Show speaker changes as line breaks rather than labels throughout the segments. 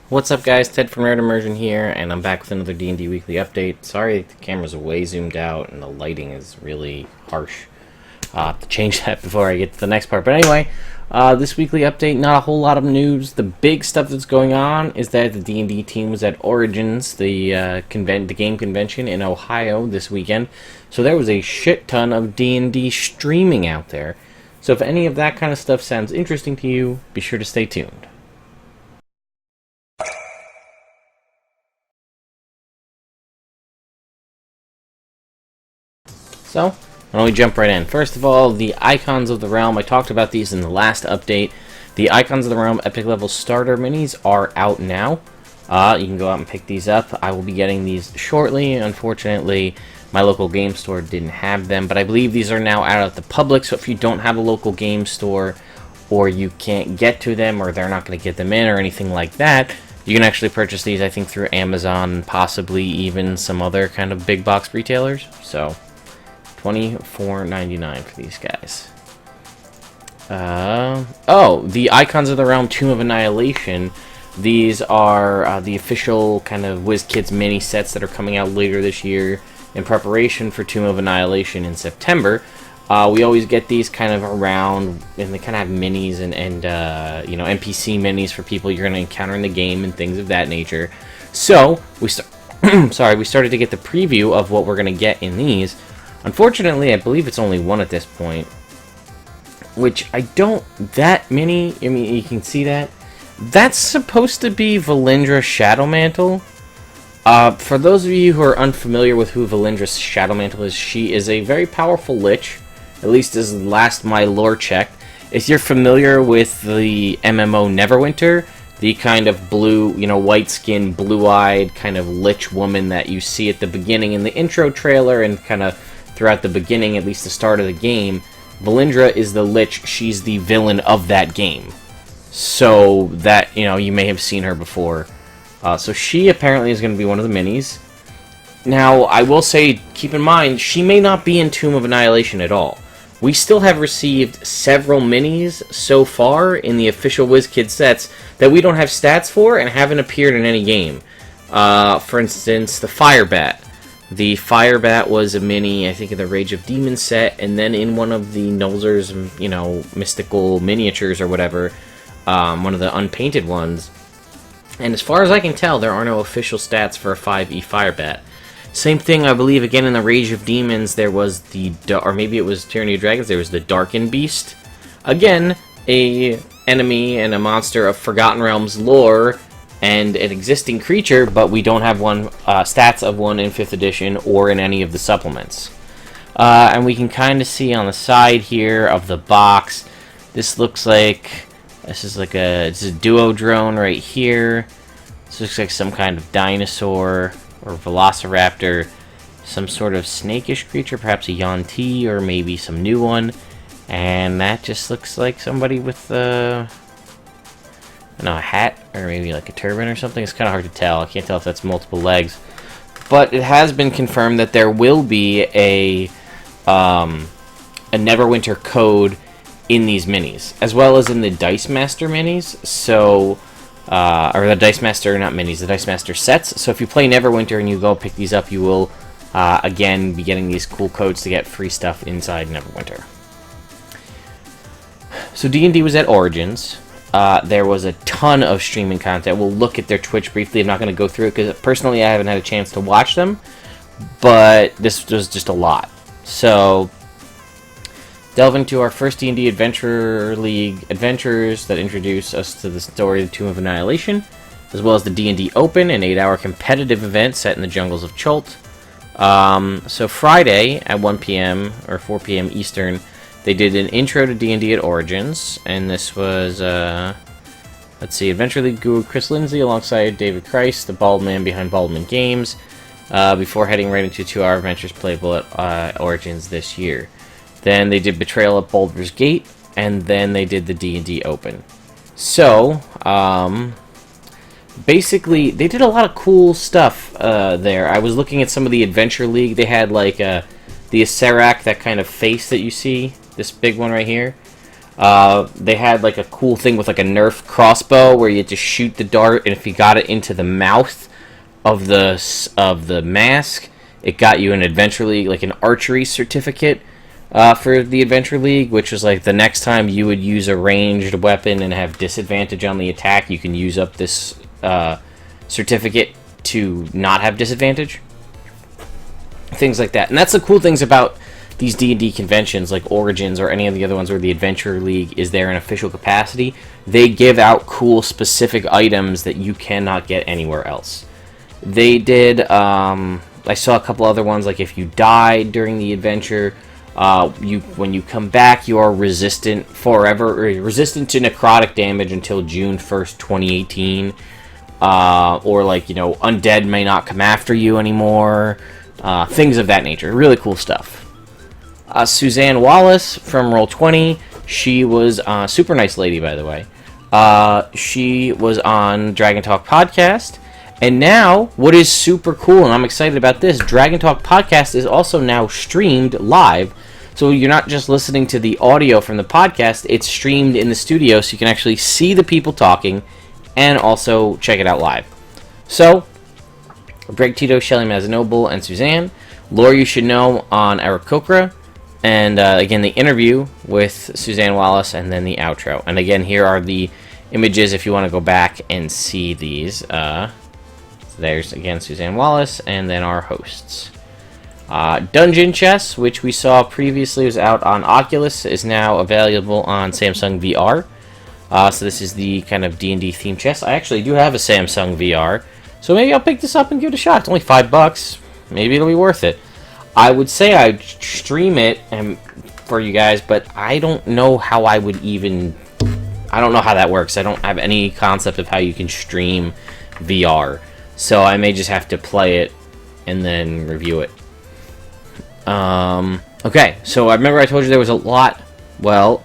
What's up, guys? Ted from Immersion here, and I'm back with another D&D weekly update. Sorry, the camera's way zoomed out and the lighting is really harsh. I'll have to change that before I get to the next part. But anyway, this weekly update, not a whole lot of news. The big stuff that's going on is that the D&D team was at Origins, the game convention in Ohio this weekend. So there was a shit ton of D&D streaming out there. So if any of that kind of stuff sounds interesting to you, be sure to stay tuned. So, why don't we jump right in? First of all, the Icons of the Realm. I talked about these in the last update. The Icons of the Realm Epic Level Starter Minis are out now. You can go out and pick these up. I will be getting these shortly. Unfortunately, my local game store didn't have them, but I believe these are now out at the public, so if you don't have a local game store, or you can't get to them, or they're not going to get them in, or anything like that, you can actually purchase these, I think, through Amazon, possibly even some other kind of big box retailers. So $24.99 for these guys. The Icons of the Realm Tomb of Annihilation. These are the official kind of WizKids mini sets that are coming out later this year in preparation for Tomb of Annihilation in September. We always get these kind of around, and they kind of have minis and NPC minis for people you're going to encounter in the game and things of that nature. So we started to get the preview of what we're going to get in these. Unfortunately, I believe it's only one at this point, which that many, I mean, you can see that. That's supposed to be Valindra Shadowmantle. For those of you who are unfamiliar with who Valindra Shadowmantle is, she is a very powerful lich, at least as last my lore checked. If you're familiar with the MMO Neverwinter, the kind of blue, white-skinned, blue-eyed kind of lich woman that you see at the beginning in the intro trailer and kind of throughout the beginning, at least the start of the game, Valindra is the lich. She's the villain of that game. So that, you may have seen her before. So she apparently is going to be one of the minis. Now, I will say, keep in mind, she may not be in Tomb of Annihilation at all. We still have received several minis so far in the official WizKids sets that we don't have stats for and haven't appeared in any game. For instance, the Firebat. The Firebat was a mini, I think, in the Rage of Demons set, and then in one of the Nolzur's, mystical miniatures or whatever, one of the unpainted ones. And as far as I can tell, there are no official stats for a 5e Firebat. Same thing, I believe, again, in the Rage of Demons, there was or maybe it was Tyranny of Dragons, there was the Darkened Beast. Again, a enemy and a monster of Forgotten Realms lore, and an existing creature, but we don't have stats of one in 5th edition or in any of the supplements. And we can kind of see on the side here of the box, this looks like, it's a duo drone right here. This looks like some kind of dinosaur or velociraptor, some sort of snakish creature, perhaps a Yuan-Ti or maybe some new one. And that just looks like somebody with a hat or maybe like a turban or something. It's kind of hard to tell. I can't tell if that's multiple legs. But it has been confirmed that there will be a Neverwinter code in these minis, as well as in the Dice Master minis. So, or the Dice Master, not minis, the Dice Master sets. So if you play Neverwinter and you go pick these up, you will, again, be getting these cool codes to get free stuff inside Neverwinter. So D&D was at Origins. There was a ton of streaming content. We'll look at their Twitch briefly. I'm not going to go through it because personally I haven't had a chance to watch them, but this was just a lot. So, delve into our first D&D Adventure League adventures that introduce us to the story of the Tomb of Annihilation, as well as the D&D Open, an 8-hour competitive event set in the jungles of Chult. So Friday at 1 p.m. or 4 p.m. Eastern, they did an intro to D&D at Origins, and this was, Adventure League guru Chris Lindsay alongside David Christ, the bald man behind Baldman Games, before heading right into 2-hour adventures playable at Origins this year. Then they did Betrayal at Baldur's Gate, and then they did the D&D Open. So, basically, they did a lot of cool stuff there. I was looking at some of the Adventure League. They had, like, the Acerak, that kind of face that you see, this big one right here. They had like a cool thing with like a Nerf crossbow where you had to shoot the dart, and if you got it into the mouth of the mask, it got you an Adventure League, like an archery certificate for the Adventure League, which was like the next time you would use a ranged weapon and have disadvantage on the attack, you can use up this certificate to not have disadvantage. Things like that. And that's the cool things about these D&D conventions, like Origins or any of the other ones where the Adventure League is there in official capacity. They give out cool specific items that you cannot get anywhere else. They did, I saw a couple other ones, like if you died during the adventure, when you come back, you are resistant forever, or resistant to necrotic damage until June 1st, 2018. Or like, undead may not come after you anymore. Things of that nature. Really cool stuff. Suzanne Wallace from Roll20, she was a super nice lady, by the way. She was on Dragontalk podcast, and now, what is super cool, and I'm excited about this, Dragontalk podcast is also now streamed live, so you're not just listening to the audio from the podcast, it's streamed in the studio, so you can actually see the people talking, and also check it out live. So, Greg Tito, Shelly Mazanoble, and Suzanne, lore you should know on Aarakocra, and again, the interview with Suzanne Wallace, and then the outro. And again, here are the images if you want to go back and see these. There's, again, Suzanne Wallace, and then our hosts. Dungeon Chess, which we saw previously was out on Oculus, is now available on Samsung VR. So this is the kind of D&D themed chess. I actually do have a Samsung VR, so maybe I'll pick this up and give it a shot. It's only $5. Maybe it'll be worth it. I would say I'd stream it for you guys, but I don't know how I would even... I don't know how that works. I don't have any concept of how you can stream VR. So I may just have to play it and then review it. Okay, so I remember I told you there was a lot, well,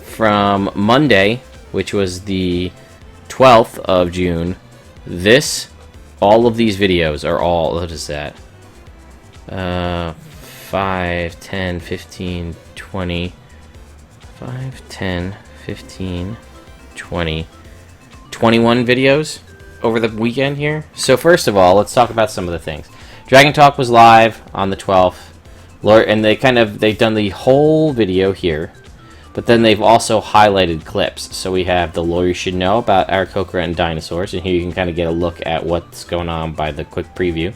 from Monday, which was the 12th of June, all of these videos are all, what is that? 5, 10, 15, 20, 5, 10, 15, 20, 21 videos over the weekend here. So first of all, let's talk about some of the things. Dragontalk was live on the 12th, and they've done the whole video here, but then they've also highlighted clips. So we have the lore you should know about Aarakocra and dinosaurs, and here you can kind of get a look at what's going on by the quick preview.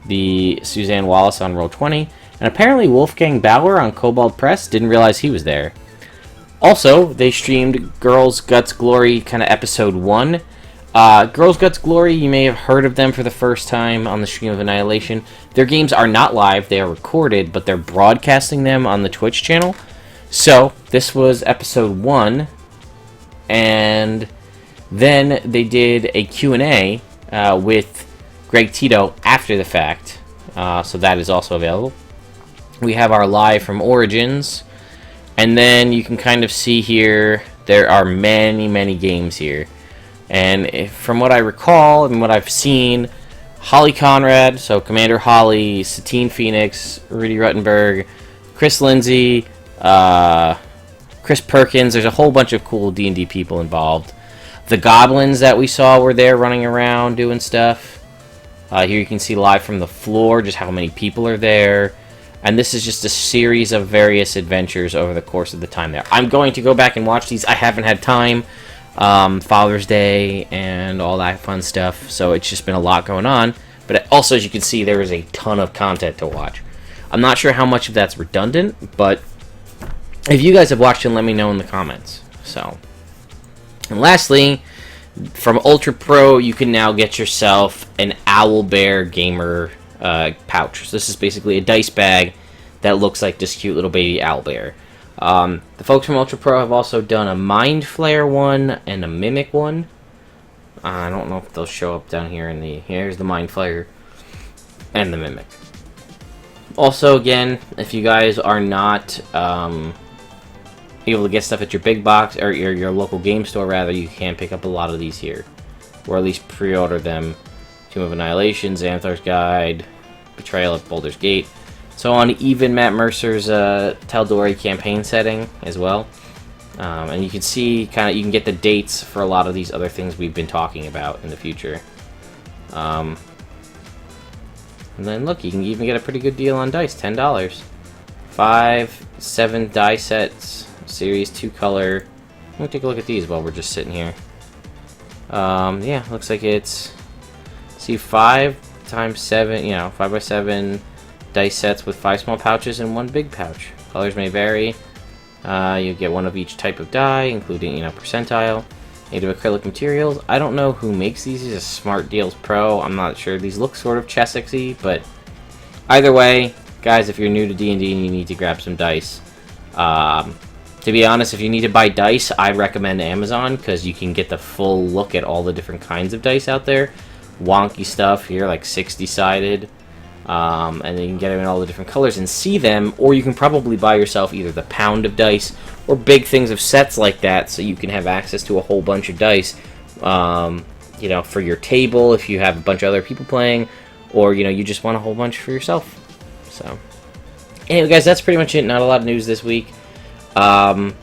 The Suzanne Wallace on Roll20, and apparently Wolfgang Bauer on Kobold Press. Didn't realize he was there. Also, they streamed Girls Guts Glory kind of episode 1. Girls Guts Glory, you may have heard of them for the first time on the stream of Annihilation. Their games are not live, they are recorded, but they're broadcasting them on the Twitch channel. So, this was episode 1, and then they did a Q&A with Greg Tito after the fact, so that is also available. We have our live from Origins, and then you can kind of see here, there are many, many games here. And from what I recall and what I've seen, Holly Conrad, so Commander Holly, Satine Phoenix, Rudy Ruttenberg, Chris Lindsay, Chris Perkins, there's a whole bunch of cool D&D people involved. The goblins that we saw were there running around doing stuff. Here you can see live from the floor just how many people are there. And this is just a series of various adventures over the course of the time there. I'm going to go back and watch these. I haven't had time. Father's Day and all that fun stuff. So it's just been a lot going on. But also, as you can see, there is a ton of content to watch. I'm not sure how much of that's redundant, but if you guys have watched it, let me know in the comments. So, and lastly, from Ultra Pro, you can now get yourself an Owlbear gamer pouch. So this is basically a dice bag that looks like this cute little baby owlbear. The folks from Ultra Pro have also done a Mind Flayer one and a Mimic one. I don't know if they'll show up down here here's the Mind Flayer and the Mimic. Also, again, if you guys are not able to get stuff at your big box, or your local game store rather, you can pick up a lot of these here. Or at least pre-order them. Tomb of Annihilation, Xanthar's Guide, Betrayal at Baldur's Gate. So on even Matt Mercer's Tal'Dorei campaign setting as well. And you can see you can get the dates for a lot of these other things we've been talking about in the future. And then look, you can even get a pretty good deal on dice, $10. 5, 7 die sets, series 2 color. Let me take a look at these while we're just sitting here. Yeah, looks like it's, see, 5 times 7, 5 by 7 dice sets with 5 small pouches and 1 big pouch. Colors may vary. You get one of each type of die, including, percentile. Native acrylic materials. I don't know who makes these. These are Smart Deals Pro. I'm not sure. These look sort of Chessex-y, but either way, guys, if you're new to D&D and you need to grab some dice, to be honest, if you need to buy dice, I'd recommend Amazon, because you can get the full look at all the different kinds of dice out there. Wonky stuff here, like 60-sided. And then you can get them in all the different colors and see them, or you can probably buy yourself either the pound of dice or big things of sets like that, so you can have access to a whole bunch of dice, for your table if you have a bunch of other people playing, or, you just want a whole bunch for yourself. So, anyway, guys, that's pretty much it. Not a lot of news this week. As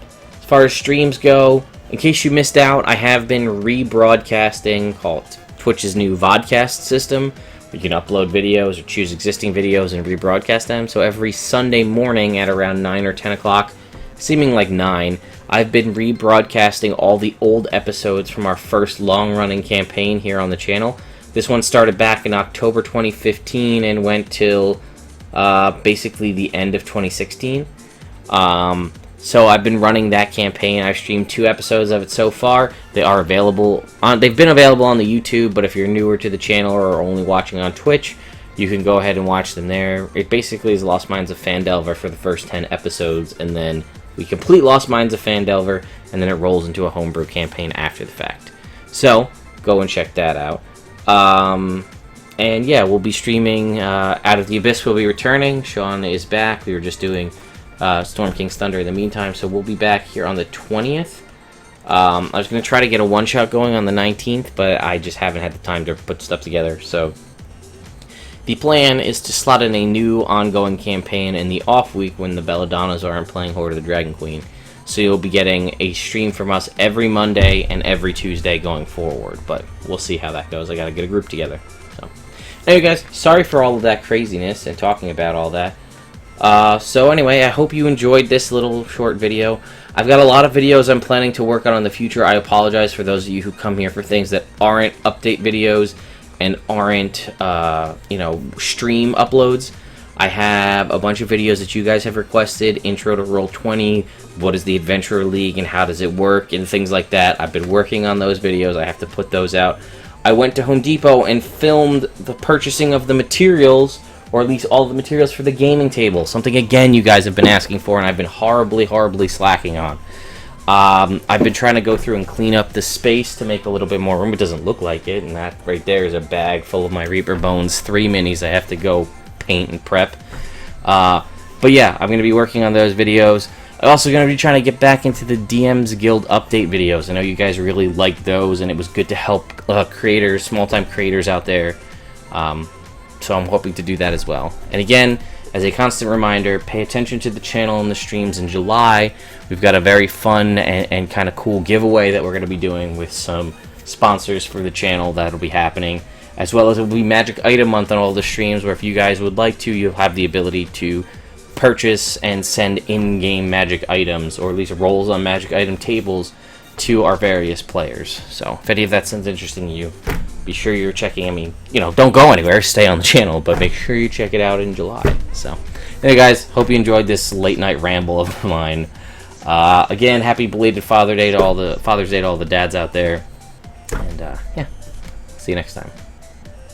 far as streams go, in case you missed out, I have been rebroadcasting called Twitch's new vodcast system. You can upload videos or choose existing videos and rebroadcast them. So every Sunday morning at around 9 or 10 o'clock, seeming like 9, I've been rebroadcasting all the old episodes from our first long-running campaign here on the channel. This one started back in October 2015 and went till basically the end of 2016. So I've been running that campaign. I've streamed 2 episodes of it so far. They are available they've been available on the YouTube, but if you're newer to the channel or only watching on Twitch, you can go ahead and watch them there. It basically is Lost Mines of Phandelver for the first 10 episodes, and then we complete Lost Mines of Phandelver, and then it rolls into a homebrew campaign after the fact. So go and check that out. And yeah, we'll be streaming Out of the Abyss will be returning. Sean is back. We were just doing Storm King's Thunder in the meantime, so we'll be back here on the 20th. I was going to try to get a one-shot going on the 19th, but I just haven't had the time to put stuff together. So the plan is to slot in a new ongoing campaign in the off week when the Belladonnas aren't playing Horde of the Dragon Queen. So you'll be getting a stream from us every Monday and every Tuesday going forward, but we'll see how that goes. I got to get a group together. So anyway, guys, sorry for all of that craziness and talking about all that. So anyway, I hope you enjoyed this little short video. I've got a lot of videos I'm planning to work on in the future. I apologize for those of you who come here for things that aren't update videos and aren't, stream uploads. I have a bunch of videos that you guys have requested. Intro to Roll20, what is the Adventurer League and how does it work, and things like that. I've been working on those videos. I have to put those out. I went to Home Depot and filmed the purchasing of the materials, or at least all the materials for the gaming table. Something, again, you guys have been asking for, and I've been horribly slacking on. I've been trying to go through and clean up the space to make a little bit more room. It doesn't look like it, and that right there is a bag full of my Reaper Bones 3 minis I have to go paint and prep. But yeah, I'm going to be working on those videos. I'm also going to be trying to get back into the DM's Guild update videos. I know you guys really liked those, and it was good to help creators, small-time creators out there. So I'm hoping to do that as well. And again, as a constant reminder, pay attention to the channel and the streams in July. We've got a very fun and kind of cool giveaway that we're going to be doing with some sponsors for the channel that'll be happening. As well as it will be Magic Item Month on all the streams, where if you guys would like to, you'll have the ability to purchase and send in-game magic items, or at least rolls on magic item tables, to our various players. So if any of that sounds interesting to you, be sure you're checking. Don't go anywhere, stay on the channel, but make sure you check it out in July. So anyway, guys, hope you enjoyed this late night ramble of mine. Again, happy belated Father's Day to all the dads out there, and yeah, see you next time.